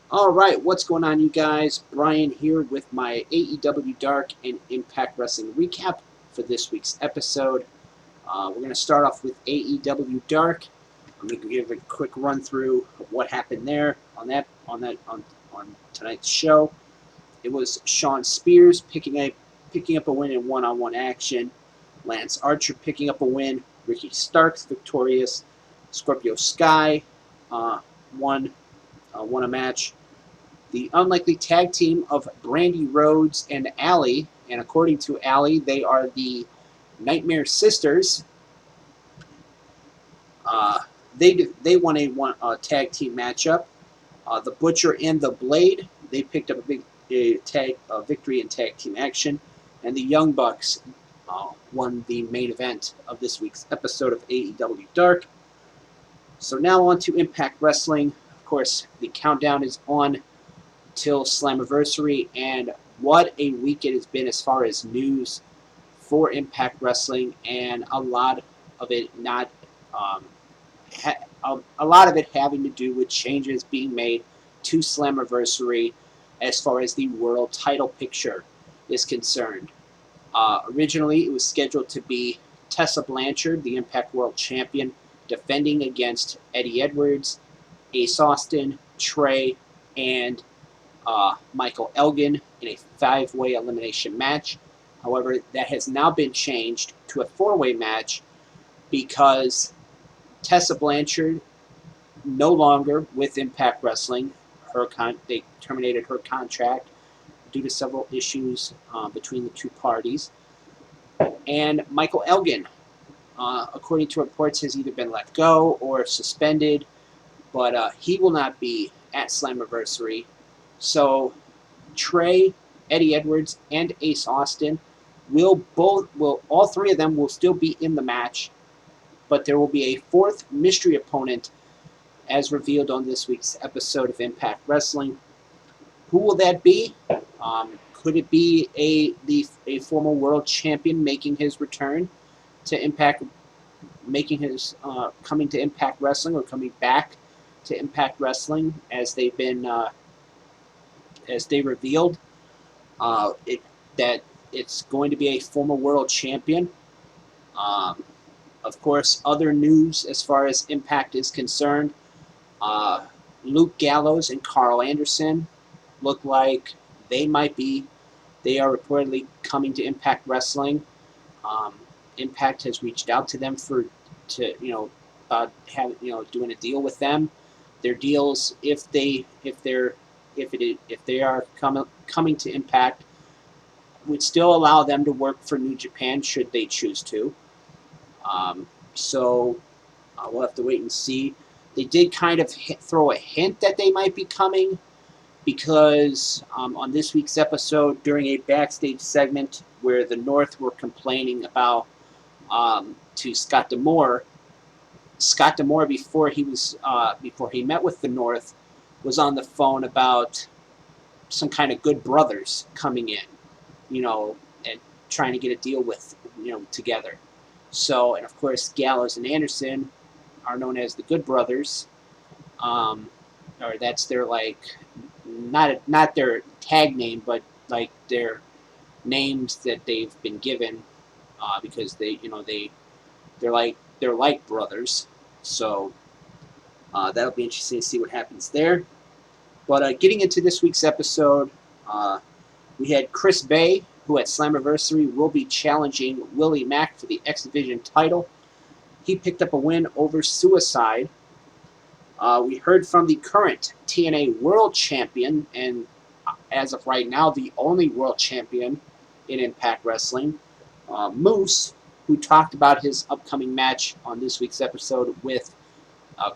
All right, what's going on, you guys? Brian here with my AEW Dark and Impact Wrestling recap for this week's episode. We're going to start off with AEW Dark. I'm going to give a quick run through of what happened there on tonight's show. It was Shawn Spears picking up a win in one-on-one action. Lance Archer picking up a win. Ricky Starks victorious. Scorpio Sky uh, won won a match. The unlikely tag team of Brandy Rhodes and Allie, and according to Allie, they are the Nightmare Sisters. Uh, they won a tag team matchup. The Butcher and the Blade, they picked up a victory in tag team action, and the Young Bucks won the main event of this week's episode of AEW Dark. So now on to Impact Wrestling. Of course, the countdown is on till Slammiversary, and what a week it has been as far as news for Impact Wrestling, and a lot of it not a lot of it having to do with changes being made to Slammiversary as far as the world title picture is concerned. Originally, it was scheduled to be Tessa Blanchard, the Impact World Champion, defending against Eddie Edwards, Ace Austin, Trey, and Michael Elgin in a five-way elimination match. However, that has now been changed to a four-way match because Tessa Blanchard no longer with Impact Wrestling. They terminated her contract due to several issues between the two parties. And Michael Elgin, according to reports, has either been let go or suspended, but he will not be at Slammiversary. So Trey, Eddie Edwards, and Ace Austin will all three of them will still be in the match, but there will be a fourth mystery opponent as revealed on this week's episode of Impact Wrestling. Who will that be? Could it be a former world champion making his return to Impact, making his coming to Impact Wrestling, or coming back to Impact Wrestling as they revealed? That it's going to be a former world champion. Um, of course, other news as far as Impact is concerned, uh, Luke Gallows and Carl Anderson look like they might be. They are reportedly coming to Impact Wrestling. Um, Impact has reached out to them about doing a deal with them. Their deals, if they are coming to Impact, would still allow them to work for New Japan should they choose to. So we'll have to wait and see. They did kind of throw a hint that they might be coming because on this week's episode, during a backstage segment where the North were complaining about to Scott D'Amore, before he met with the North was on the phone about some kind of Good Brothers coming in, and trying to get a deal with, together. So, and of course, Gallows and Anderson are known as the Good Brothers, or that's their not their tag name, but like their names that they've been given, because they're like brothers. So that'll be interesting to see what happens there. But getting into this week's episode, we had Chris Bay, who at Slammiversary will be challenging Willie Mack for the X Division title. He picked up a win over Suicide. We heard from the current TNA World Champion, and as of right now, the only World Champion in Impact Wrestling, Moose, who talked about his upcoming match on this week's episode with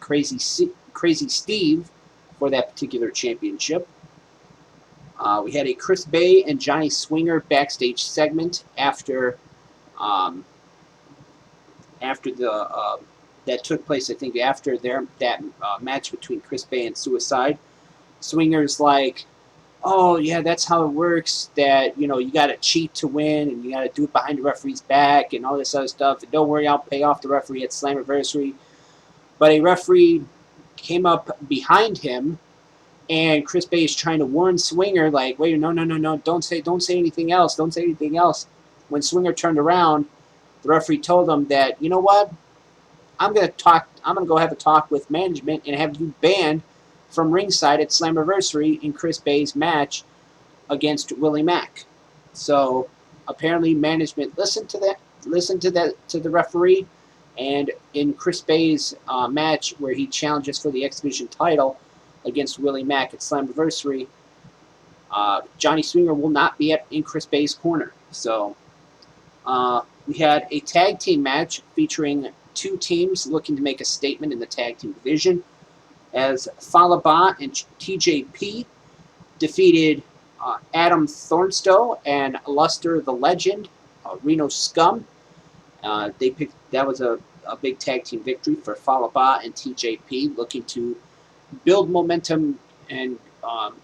Crazy Steve for that particular championship. We had a Chris Bay and Johnny Swinger backstage segment after that took place. I think after that match between Chris Bay and Suicide. Swinger's like, "Oh yeah, that's how it works. That you got to cheat to win, and you got to do it behind the referee's back, and all this other stuff. And don't worry, I'll pay off the referee at Slammiversary." But a referee came up behind him and Chris Bay is trying to warn Swinger, like, wait, no, don't say anything else, don't say anything else. When Swinger turned around, the referee told him that, you know what, I'm gonna go have a talk with management and have you banned from ringside at Slammiversary in Chris Bay's match against Willie Mack. So apparently management listened to the referee, and in Chris Bay's match where he challenges for the X Division title against Willie Mack at Slammiversary, Johnny Swinger will not be in Chris Bay's corner. So we had a tag team match featuring two teams looking to make a statement in the tag team division, as Fallah Bahh and TJP defeated Adam Thornstowe and Luster the Legend, Reno Scum. That was a big tag team victory for Fallah Bahh and TJP, looking to build momentum and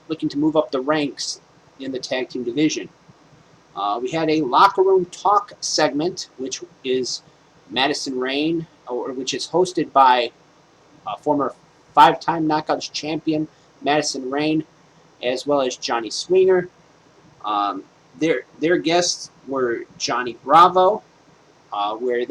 looking to move up the ranks in the tag team division. We had a locker room talk segment, which is Madison Rayne, which is hosted by former 5-time Knockouts champion Madison Rayne, as well as Johnny Swinger. Their guests were Johnny Bravo, where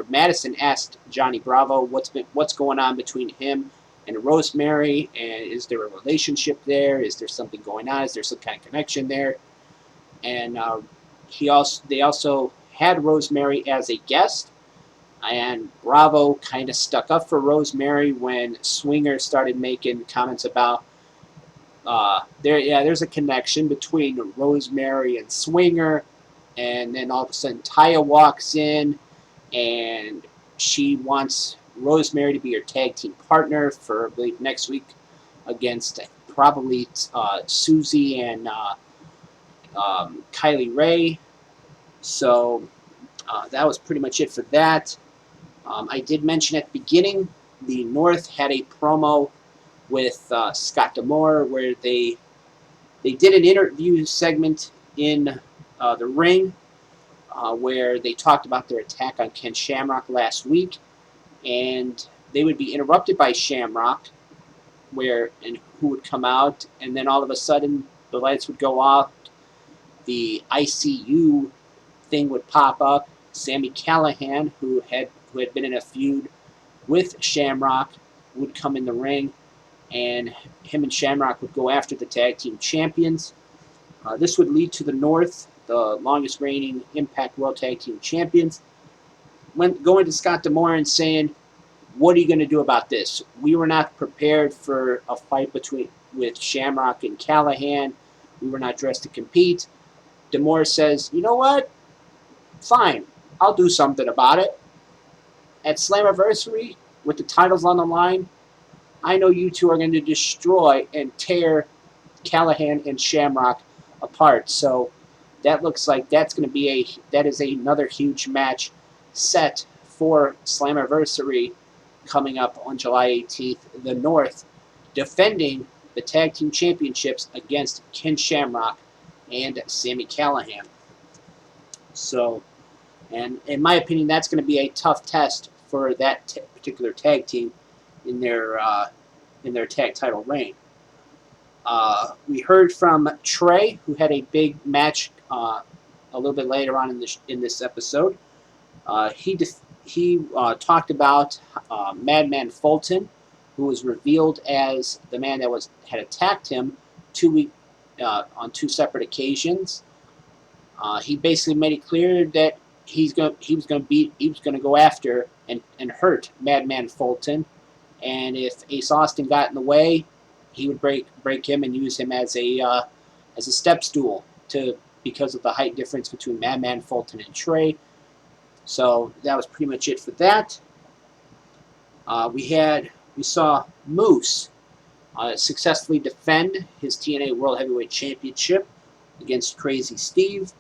Madison asked Johnny Bravo what's going on between him and Rosemary, and is there a relationship there? Is there something going on? Is there some kind of connection there? And they also had Rosemary as a guest, and Bravo kind of stuck up for Rosemary when Swinger started making comments about there's a connection between Rosemary and Swinger, and then all of a sudden Taya walks in, and she wants Rosemary to be her tag team partner for, I believe, next week against probably Susie and Kylie Ray. So that was pretty much it for that. I did mention at the beginning, the North had a promo with Scott D'Amore where they did an interview segment in the ring where they talked about their attack on Ken Shamrock last week, and they would be interrupted by Shamrock, who would come out, and then all of a sudden the lights would go off, the ICU thing would pop up. Sami Callihan, who had been in a feud with Shamrock, would come in the ring, and him and Shamrock would go after the tag team champions. This would lead to the North, the longest reigning Impact World Tag Team Champions, going to Scott D'Amore and saying, "What are you going to do about this? We were not prepared for a fight with Shamrock and Callihan. We were not dressed to compete." D'Amore says, "You know what? Fine, I'll do something about it. At Slammiversary, with the titles on the line, I know you two are going to destroy and tear Callihan and Shamrock apart." So that looks like that is another huge match set for Slammiversary coming up on July 18th. The North defending the tag team championships against Ken Shamrock and Sami Callihan. So, and in my opinion, that's going to be a tough test for that particular tag team in their tag title reign. We heard from Trey, who had a big match a little bit later on in this episode. He talked about Madman Fulton, who was revealed as the man that had attacked him on two separate occasions. He basically made it clear that he was going to go after and hurt Madman Fulton, and if Ace Austin got in the way, he would break him and use him as a step stool because of the height difference between Madman Fulton and Trey. So that was pretty much it for that. We saw Moose successfully defend his TNA World Heavyweight Championship against Crazy Steve.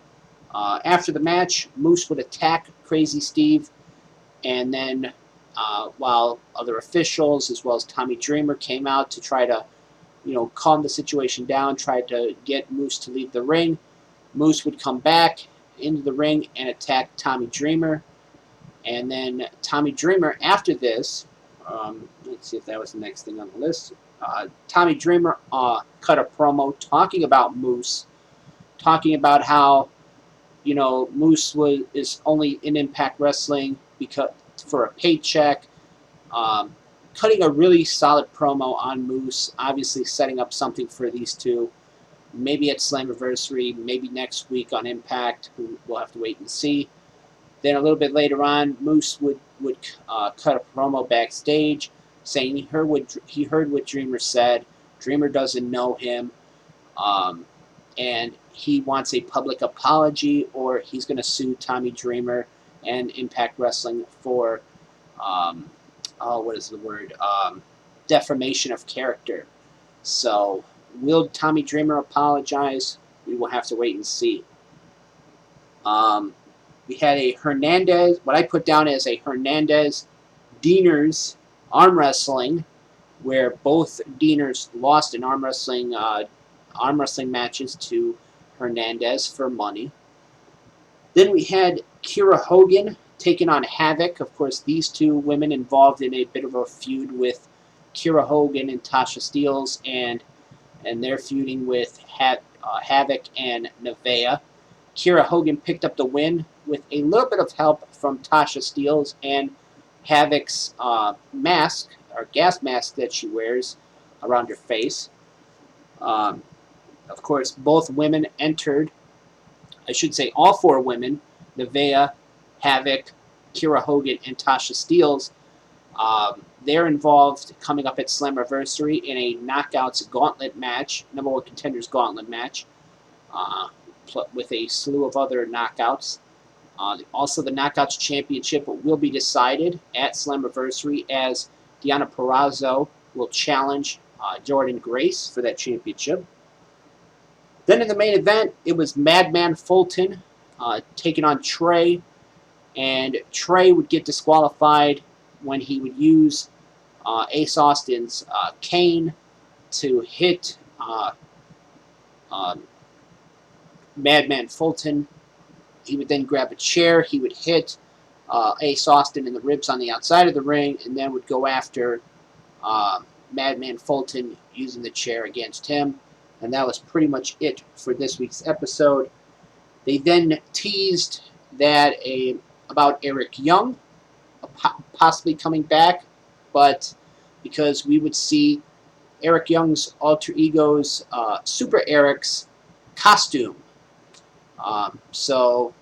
After the match, Moose would attack Crazy Steve, and then while other officials as well as Tommy Dreamer came out to try to calm the situation down, tried to get Moose to leave the ring, Moose would come back into the ring and attack Tommy Dreamer. And then Tommy Dreamer, after this, let's see if that was the next thing on the list. Tommy Dreamer cut a promo talking about Moose, talking about how Moose is only in Impact Wrestling because for a paycheck. Um, Cutting a really solid promo on Moose, obviously setting up something for these two. Maybe at Slammiversary, maybe next week on Impact. We'll have to wait and see. Then a little bit later on, Moose would cut a promo backstage, saying he heard what Dreamer said. Dreamer doesn't know him, um, and he wants a public apology, or he's going to sue Tommy Dreamer and Impact Wrestling for what is the word? Defamation of character. So, will Tommy Dreamer apologize? We will have to wait and see. We had a Hernandez, what I put down as a Hernandez Deaners arm wrestling, where both Deaners lost in arm wrestling matches to Hernandez for money. Then we had Kiera Hogan taking on Havoc. Of course, these two women involved in a bit of a feud with Kiera Hogan and Tasha Steelz, and they're feuding with Havoc and Nevaeh. Kiera Hogan picked up the win with a little bit of help from Tasha Steelz and Havoc's mask, or gas mask that she wears around her face. Of course, both women entered. I should say all four women, Nevaeh, Havoc, Kiera Hogan, and Tasha Steelz. They're involved coming up at Slammiversary in a Knockouts Gauntlet match, number one contenders Gauntlet match, with a slew of other knockouts. Also, the Knockouts Championship will be decided at Slammiversary, as Deonna Purrazzo will challenge Jordynne Grace for that championship. Then in the main event, it was Madman Fulton taking on Trey, and Trey would get disqualified when he would use Ace Austin's cane to hit Madman Fulton. He would then grab a chair, he would hit Ace Austin in the ribs on the outside of the ring, and then would go after Madman Fulton using the chair against him. And that was pretty much it for this week's episode. They then teased that about Eric Young possibly coming back, but because we would see Eric Young's alter ego's Super Eric's costume. So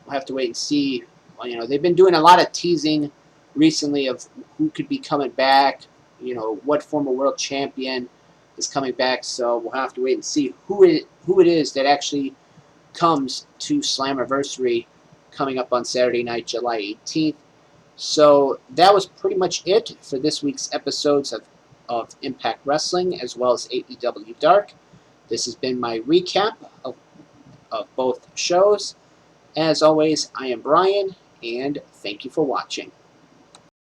we'll have to wait and see. They've been doing a lot of teasing recently of who could be coming back, what former world champion is coming back, so we'll have to wait and see who it is that actually comes to Slammiversary coming up on Saturday night, July 18th. So that was pretty much it for this week's episodes of Impact Wrestling, as well as AEW Dark. This has been my recap of both shows. As always, I am Brian, and thank you for watching.